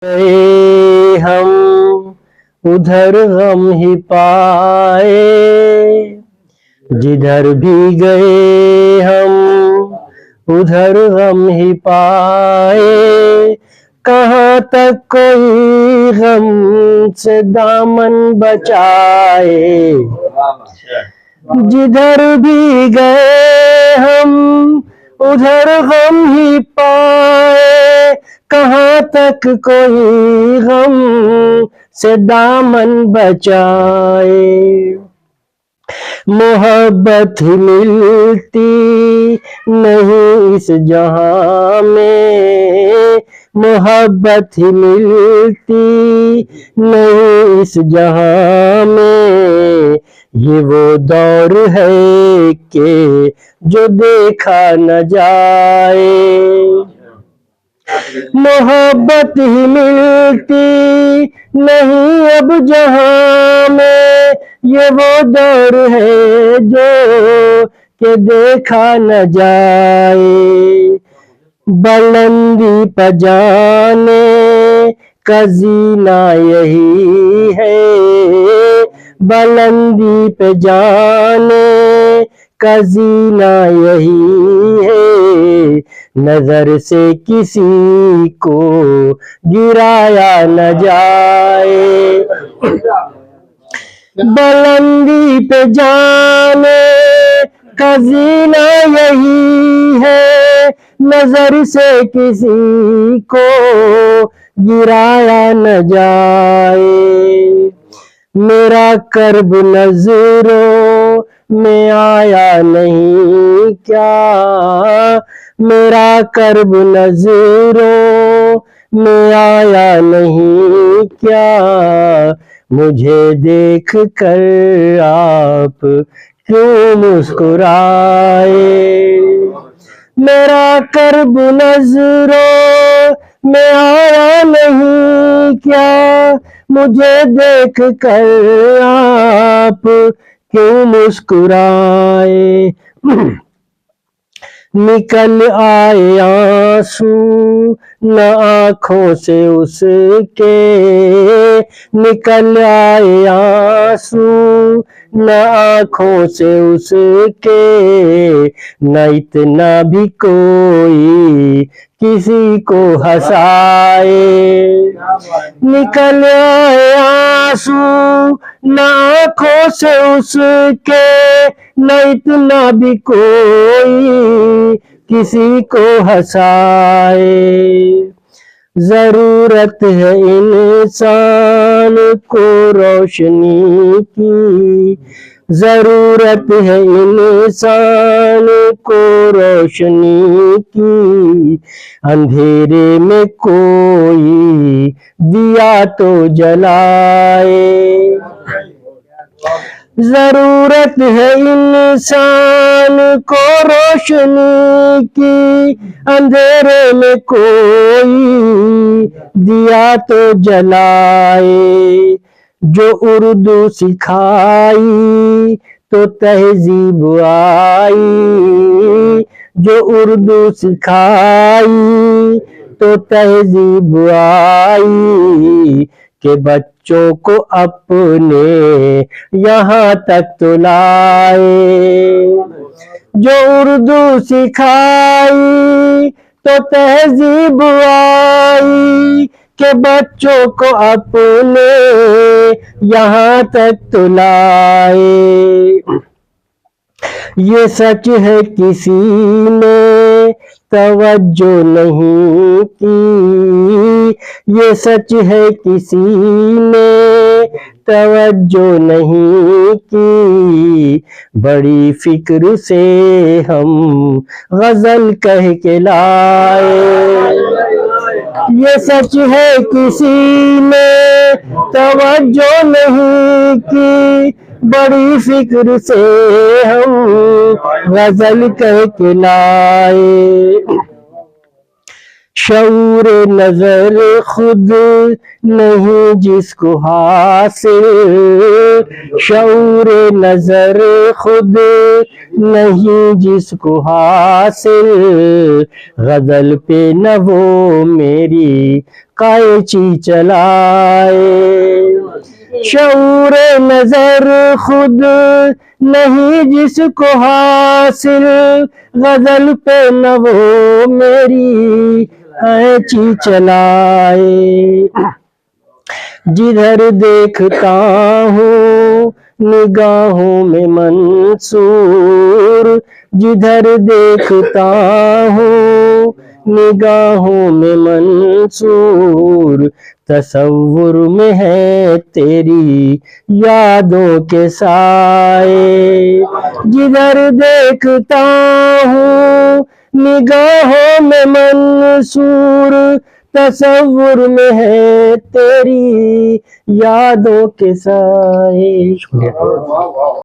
गए हम उधर गम ही पाए, जिधर भी गए हम उधर गम ही पाए। कहाँ तक कोई गम से दामन बचाए, जिधर भी गए हम उधर गम ही पाए। कहाँ तक कोई गम से दामन बचाए। मोहब्बत ही मिलती नहीं इस जहां में, मोहब्बत ही मिलती नहीं इस जहां में। ये वो दौर है कि जो देखा न जाए। मोहब्बत ही मिलती नहीं अब जहां में, ये वो दौर है जो के देखा न जाए। बुलंदी पर जाने का जीना यही है, बुलंदी पे जाने का जीना यही है। नजर से किसी को गिराया न जाए। बुलंदी पे जाने का जीना यही है, नजर से किसी को गिराया न जाए। मेरा कर्ब नजरों में आया नहीं क्या, मेरा कर्ब नजरों में आया नहीं क्या। मुझे देख कर आप क्यों मुस्कुराए। मेरा कर्ब नजरों में आया नहीं क्या, मुझे देख कर आप क्यों मुस्कुराए। निकल आए आंसू न आँखों से उसके, निकल आए आंसू न आँखों से उसके। न इतना भी कोई किसी को हंसाए। निकल आए आंसू न आँखों से उसके, न इतना भी कोई किसी को हंसाए। जरूरत है इंसान को रोशनी की, जरूरत है इंसान को रोशनी की। अंधेरे में कोई दिया तो जलाए। जरूरत है इंसान को रोशनी की, अंधेरे में कोई दिया तो जलाए। जो उर्दू सिखाई तो तहजीब आई, जो उर्दू सिखाई तो तहजीब आई। के बच्चों को अपने यहाँ तक तो लाए। जो उर्दू सिखाई तो तहजीब आई, के बच्चों को अपने यहाँ तक तो लाए। ये सच है किसी ने तवज्जो नहीं की, ये सच है किसी ने तवज्जो नहीं की। बड़ी फिक्र से हम गजल कह के लाए। ये सच है किसी ने तवज्जो नहीं की, बड़ी फिक्र से हम गजल कह के लाए। شعور نظر خود نہیں جس کو حاصل، شعور نظر خود نہیں جس کو حاصل، غزل پہ نہ وہ میری قائچی چلائے۔ شعور نظر خود نہیں جس کو حاصل، غزل پہ نہ وہ میری قائچی چلائے۔ جدھر دیکھتا ہوں نگاہوں میں منصور، جدھر دیکھتا ہوں نگاہوں میں منصور، تصور میں ہے تیری یادوں کے سائے۔ جدھر دیکھتا ہوں نگاہوں میں منصور، تصور میں ہے تیری یادوں کے سائے۔ شکریہ۔